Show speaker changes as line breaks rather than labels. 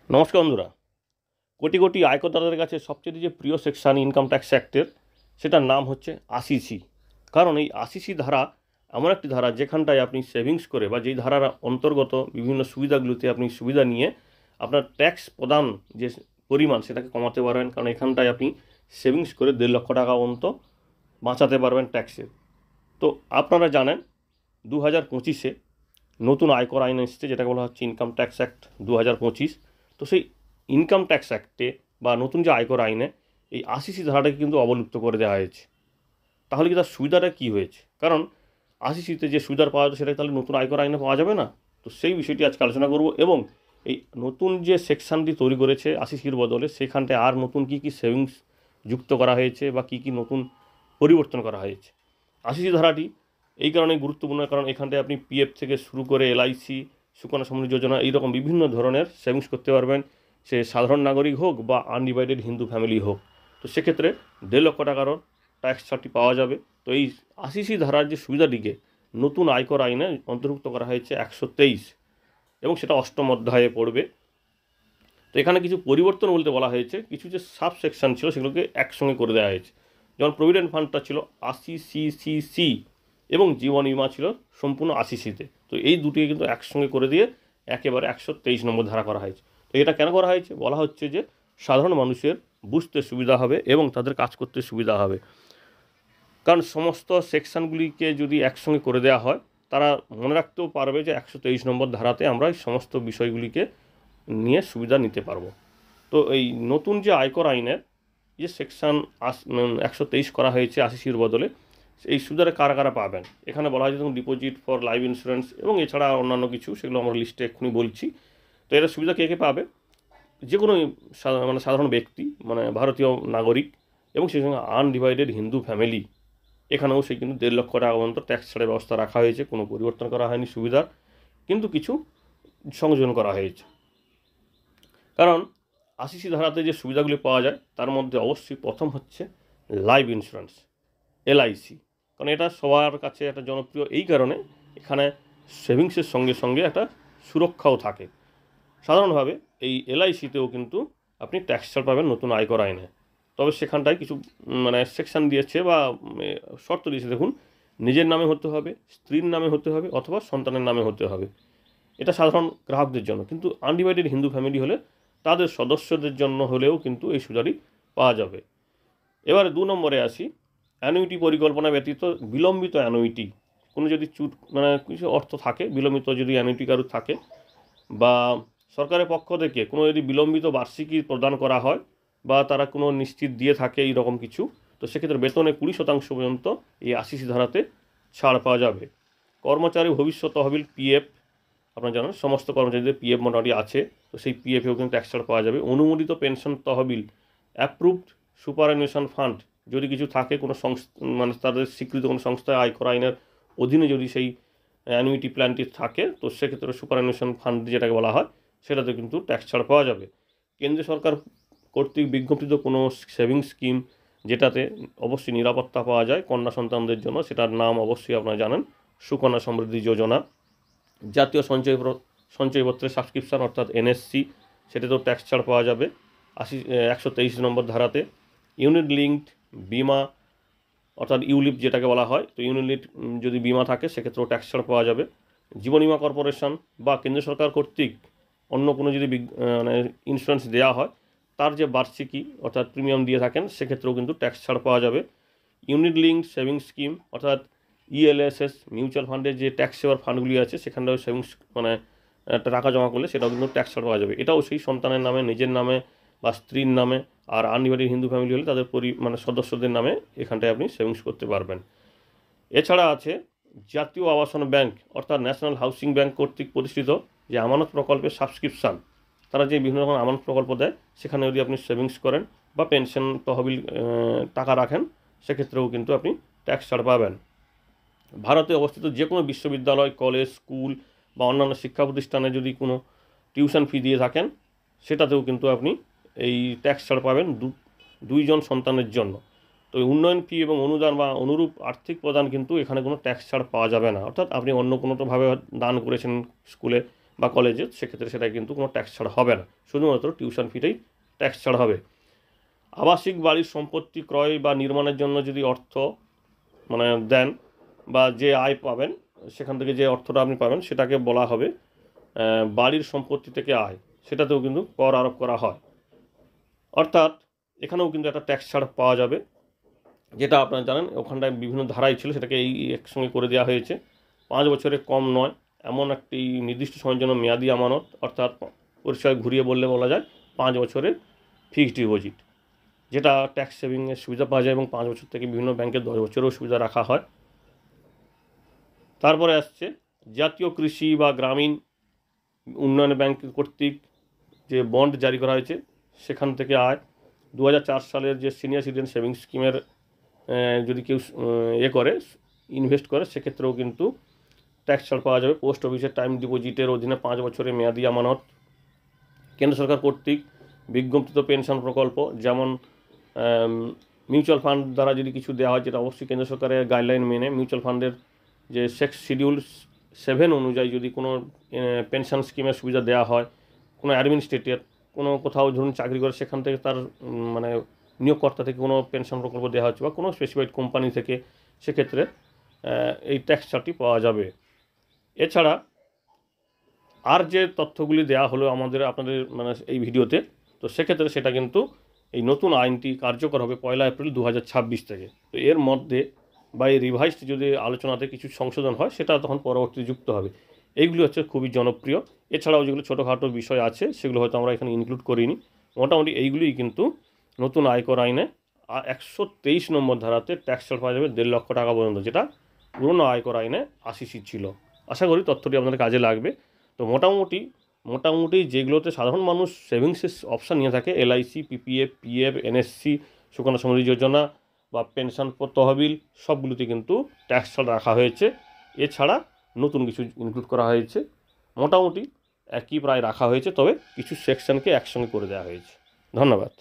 নমস্কার বন্ধুরা। কোটি কোটি আয়করদাতাদের কাছে সবচেয়ে যে প্রিয় সেকশন ইনকাম ট্যাক্স অ্যাক্টের, সেটার নাম হচ্ছে 80C। কারণ এই 80C ধারা এমন একটি ধারা যেখানটায় আপনি সেভিংস করে বা যেই ধারার অন্তর্গত বিভিন্ন সুবিধাগুলোতে আপনি সুবিধা নিয়ে আপনার ট্যাক্স প্রদান যে পরিমাণ সেটাকে কমাতে পারবেন। কারণ এখানটায় আপনি সেভিংস করে 1.5 লক্ষ টাকা পর্যন্ত বাঁচাতে পারবেন ট্যাক্সের। তো আপনারা জানেন 2025-এ নতুন আয়কর আইন এসেছে, যেটাকে বলা হচ্ছে ইনকাম ট্যাক্স অ্যাক্ট 2025। তো সেই ইনকাম ট্যাক্স অ্যাক্টে বা নতুন যে আয়কর আইনে এই 80C ধারাটাকে কিন্তু অবলুপ্ত করে দেওয়া হয়েছে। তাহলে কি তার সুবিধাটা কী হয়েছে? কারণ 80Cতে যে সুবিধা পাওয়া যাবে সেটা তাহলে নতুন আয়কর আইনে পাওয়া যাবে না। তো সেই বিষয়টি আজকে আলোচনা করব, এবং এই নতুন যে সেকশানটি তৈরি করেছে 80Cর বদলে, সেখানটায় আর নতুন কী কী সেভিংস যুক্ত করা হয়েছে বা কী কী নতুন পরিবর্তন করা হয়েছে। 80C ধারাটি এই কারণেই গুরুত্বপূর্ণ, কারণ এখানটায় আপনি পিএফ থেকে শুরু করে এলআইসি, সুকন্যা সমৃদ্ধি যোজনা, এইরকম বিভিন্ন ধরনের সেভিংস করতে পারবেন, সে সাধারণ নাগরিক হোক বা আনডিভাইডেড হিন্দু ফ্যামিলি হোক। তো সেক্ষেত্রে 1.5 লক্ষ টাকারও ট্যাক্স ছাড়টি পাওয়া যাবে। তো এই 80C ধারার যে সুবিধাটিকে নতুন আয়কর আইনে অন্তর্ভুক্ত করা হয়েছে 123, এবং সেটা 8ম অধ্যায়ে পড়বে। তো এখানে কিছু পরিবর্তন বলতে বলা হয়েছে, কিছু যে সাব সেকশন ছিল সেগুলোকে একসঙ্গে করে দেওয়া হয়েছে। যেমন প্রভিডেন্ট ফান্ডটা ছিল 80CCC, এবং জীবন বিমা ছিল সম্পূর্ণ 80Cতে। তো এই দুটিকে কিন্তু একসঙ্গে করে দিয়ে একেবারে 123 নম্বর ধারা করা হয়েছে। তো এটা কেন করা হয়েছে? বলা হচ্ছে যে সাধারণ মানুষের বুঝতে সুবিধা হবে এবং তাদের কাজ করতে সুবিধা হবে। কারণ সমস্ত সেকশানগুলিকে যদি একসঙ্গে করে দেওয়া হয়, তারা মনে রাখতেও পারবে যে 123 নম্বর ধারাতে আমরা এই সমস্ত বিষয়গুলিকে নিয়ে সুবিধা নিতে পারবো। তো এই নতুন যে আয়কর আইনের যে সেকশান 123 করা হয়েছে 80Cর বদলে, এই সুবিধাটা কারা কারা পাবেন এখানে বলা হয়েছে, যেমন ডিপোজিট ফর লাইফ ইন্স্যুরেন্স এবং এছাড়া অন্যান্য কিছু, সেগুলো আমরা লিস্টে এক্ষুনি বলছি। তো এর সুবিধা কে কে পাবে? যে কোনো সাধারণ ব্যক্তি, ভারতীয় নাগরিক, এবং সেই সঙ্গে আনডিভাইডেড হিন্দু ফ্যামিলি। এখানেও সেই কিন্তু 1.5 লক্ষ টাকা পর্যন্ত ট্যাক্স ছাড়ের ব্যবস্থা রাখা হয়েছে। কোনো পরিবর্তন করা হয়নি সুবিধার, কিন্তু কিছু সংযোজন করা হয়েছে। কারণ 80C ধারাতে যে সুবিধাগুলি পাওয়া যায় তার মধ্যে অবশ্যই প্রথম হচ্ছে লাইফ ইন্স্যুরেন্স, এলআইসি। কারণ এটা সবার কাছে একটা জনপ্রিয়, এই কারণে এখানে সেভিংসের সঙ্গে সঙ্গে একটা সুরক্ষাও থাকে। সাধারণভাবে এই এলআইসিতেও কিন্তু আপনি ট্যাক্স ছাড় পাবেন নতুন আয়কর আইনে। তবে সেখানটায় কিছু সেকশন দিয়েছে বা শর্ত দিয়েছে। দেখুন, নিজের নামে হতে হবে, স্ত্রীর নামে হতে হবে, অথবা সন্তানের নামে হতে হবে। এটা সাধারণ গ্রাহকদের জন্য, কিন্তু আনডিভাইডেড হিন্দু ফ্যামিলি হলে তাদের সদস্যদের জন্য হলেও কিন্তু এই সুবিধাটি পাওয়া যাবে। এবারে 2 নম্বরে আসি, অ্যানুইটি পরিকল্পনা ব্যতীত বিলম্বিত অ্যানুইটি। কোনো যদি কিছু অর্থ থাকে, বিলম্বিত যদি অ্যানুইটি কারোর থাকে, বা সরকারের পক্ষ থেকে কোনো যদি বিলম্বিত বার্ষিকী প্রদান করা হয়, বা তারা কোনো নিশ্চিত দিয়ে থাকে এই রকম কিছু, তো সেক্ষেত্রে বেতনে 20% পর্যন্ত এই 80C ধারাতে ছাড় পাওয়া যাবে। কর্মচারী ভবিষ্যৎ তহবিল পিএফ, আপনারা জানেন সমস্ত কর্মচারীদের পিএফ মোটামুটি আছে, তো সেই পিএফেও কিন্তু ট্যাক্স ছাড় পাওয়া যাবে। অনুমোদিত পেনশন তহবিল, অ্যাপ্রুভড সুপারঅ্যানুয়েশন ফান্ড যদি কিছু থাকে, কোনো সংস্থা তাদের স্বীকৃত কোনো সংস্থায় আয়কর আইনের অধীনে যদি সেই অ্যানুইটি প্ল্যানটি থাকে, তো সেক্ষেত্রে সুপারঅ্যানুয়েশন ফান্ড যেটাকে বলা হয়, সেটাতে কিন্তু ট্যাক্স ছাড় পাওয়া যাবে। কেন্দ্রীয় সরকার কর্তৃক বিজ্ঞপ্তিত কোনো সেভিংস স্কিম যেটাতে অবশ্যই নিরাপত্তা পাওয়া যায় কন্যা সন্তানদের জন্য, সেটার নাম অবশ্যই আপনারা জানেন, সুকন্যা সমৃদ্ধি যোজনা। জাতীয় সঞ্চয়পত্রের সাবস্ক্রিপশান অর্থাৎ এনএসসি, সেটাতেও ট্যাক্স ছাড় পাওয়া যাবে 123 নম্বর ধারাতে। ইউনিট লিঙ্কড বিমা অর্থাৎ ইউলিপ যেটাকে বলা হয়, তো ইউনিট যদি বিমা থাকে সেক্ষেত্রেও ট্যাক্স ছাড় পাওয়া যাবে। জীবন বিমা কর্পোরেশন বা কেন্দ্র সরকার কর্তৃক অন্য কোনো যদি ইন্স্যুরেন্স দেওয়া হয়, তার যে বার্ষিকী অর্থাৎ প্রিমিয়াম দিয়ে থাকেন, সেক্ষেত্রেও কিন্তু ট্যাক্স ছাড় পাওয়া যাবে। ইউনিট লিঙ্কড সেভিংস স্কিম অর্থাৎ ইএলএসএস মিউচুয়াল ফান্ডের যে ট্যাক্স সেভার ফান্ডগুলি আছে, সেখানটাও সেভিংস একটা টাকা জমা করলে সেটাও কিন্তু ট্যাক্স ছাড় পাওয়া যাবে। এটাও সেই সন্তানের নামে, নিজের নামে বা স্ত্রীর নামে, আর আনডিভাইডেড হিন্দু ফ্যামিলি হলে তাদের সদস্যদের নামে এখানটায় আপনি সেভিংস করতে পারবেন। এছাড়া আছে জাতীয় আবাসন ব্যাংক অর্থাৎ ন্যাশনাল হাউসিং ব্যাংক কর্তৃক প্রতিষ্ঠিত যে আমানত প্রকল্পের সাবস্ক্রিপশান, তারা যে বিভিন্ন রকম আমানত প্রকল্প দেয়, সেখানে যদি আপনি সেভিংস করেন বা পেনশন তহবিল টাকা রাখেন, সেক্ষেত্রেও কিন্তু আপনি ট্যাক্স ছাড় পাবেন। ভারতে অবস্থিত যে কোনো বিশ্ববিদ্যালয়, কলেজ, স্কুল বা অন্যান্য শিক্ষা প্রতিষ্ঠানে যদি কোনো টিউশন ফি দিয়ে থাকেন, সেটাতেও কিন্তু আপনি এই ট্যাক্স ছাড় পাবেন দুইজন সন্তানের জন্য। তো উন্নয়ন ফি এবং অনুদান বা অনুরূপ আর্থিক প্রদান কিন্তু এখানে কোনো ট্যাক্স ছাড় পাওয়া যাবে না। অর্থাৎ আপনি অন্য কোনোভাবে দান করেছেন স্কুলে বা কলেজে, সেক্ষেত্রে সেটা কিন্তু কোনো ট্যাক্স ছাড়া হবে না, শুধুমাত্র টিউশন ফিটাই ট্যাক্স ছাড়া হবে। আবাসিক বাড়ির সম্পত্তি ক্রয় বা নির্মাণের জন্য যদি অর্থ মানে দেন বা যে আয় পাবেন সেখান থেকে যে অর্থটা আপনি পাবেন সেটাকে বলা হবে বাড়ির সম্পত্তি থেকে আয়, সেটাতেও কিন্তু কর আরোপ করা হয়। অর্থাৎ এখানেও কিন্তু একটা ট্যাক্স ছাড় পাওয়া যাবে, যেটা আপনারা জানেন ওখানটায় বিভিন্ন ধারাই ছিল, সেটাকে এই একসঙ্গে করে দেওয়া হয়েছে। 5 বছরের কম নয় এমন একটি নির্দিষ্ট সময়ের জন্য মেয়াদি আমানত, অর্থাৎ পরিষ্কার ঘুরিয়ে বললে বলা যায় 5 বছরের ফিক্সড ডিপোজিট, যেটা ট্যাক্স সেভিংয়ের সুবিধা পাওয়া যায় এবং 5 বছর থেকে বিভিন্ন ব্যাংকে 10 বছরেও সুবিধা রাখা হয়। তারপরে আসছে জাতীয় কৃষি বা গ্রামীণ উন্নয়ন ব্যাংক কর্তৃক যে বন্ড জারি করা হয়েছে সেখান থেকে আয়। 2004 সালের যে সিনিয়র সিটিজেন সেভিংস স্কিমের যদি কেউ করে ইনভেস্ট করে সেক্ষেত্রেও কিন্তু ট্যাক্স ছাড় পাওয়া যাবে। পোস্ট অফিসের টাইম ডিপোজিটের অধীনে 5 বছরের মেয়াদি আমানত। কেন্দ্র সরকার কর্তৃক বিজ্ঞপ্তিত পেনশন প্রকল্প, যেমন মিউচুয়াল ফান্ড দ্বারা যদি কিছু দেওয়া হয়, যেটা অবশ্যই কেন্দ্র সরকারের গাইডলাইন মেনে মিউচুয়াল ফান্ডের যে শিডিউল 7 অনুযায়ী যদি কোনো পেনশন স্কিমের সুবিধা দেওয়া হয়, কোনো অ্যাডমিনিস্ট্রেটর কোনো কোথাও ধরুন চাকরি করে সেখান থেকে তার মানে নিয়োগকর্তা থেকে কোনো পেনশন প্রকল্প দেওয়া হচ্ছে বা কোনো স্পেসিফাইড কোম্পানি থেকে, সেক্ষেত্রে এই ট্যাক্স ছাড়টি পাওয়া যাবে। এছাড়া আর যে তথ্যগুলি দেওয়া হলো আপনাদের মানে এই ভিডিওতে, তো সেক্ষেত্রে সেটা কিন্তু এই নতুন আইনটি কার্যকর হবে 1 এপ্রিল 2026 থেকে। তো এর মধ্যে বা এই রিভাইসড যদি আলোচনাতে কিছু সংশোধন হয় সেটা তখন পরবর্তী যুক্ত হবে। এইগুলি হচ্ছে খুবই জনপ্রিয়। এছাড়াও যেগুলো ছোটোখাটো বিষয় আছে সেগুলো হয়তো আমরা এখানে ইনক্লুড করিনি। মোটামুটি এইগুলিই কিন্তু নতুন আয়কর আইনে 123 নম্বর ধারাতে ট্যাক্স ছাড় পাওয়া যাবে 1.5 লক্ষ টাকা পর্যন্ত, যেটা পুরনো আয়কর আইনে 80C ছিল। আশা করি তথ্যটি আপনাদের কাজে লাগবে। তো মোটামুটি যেগুলোতে সাধারণ মানুষ সেভিংসের অপশান নিয়ে থাকে, LIC, PPF, PF, NSC, Sukanya Samriddhi Yojana বা পেনশন তহবিল, সবগুলোতে কিন্তু ট্যাক্স ছাড় রাখা হয়েছে। এছাড়া নতুন কিছু ইনক্লুড করা হয়েছে। মোটামুটি একই প্রায় রাখা হয়েছে, তবে কিছু সেকশনকে একসঙ্গে করে দেওয়া হয়েছে। ধন্যবাদ।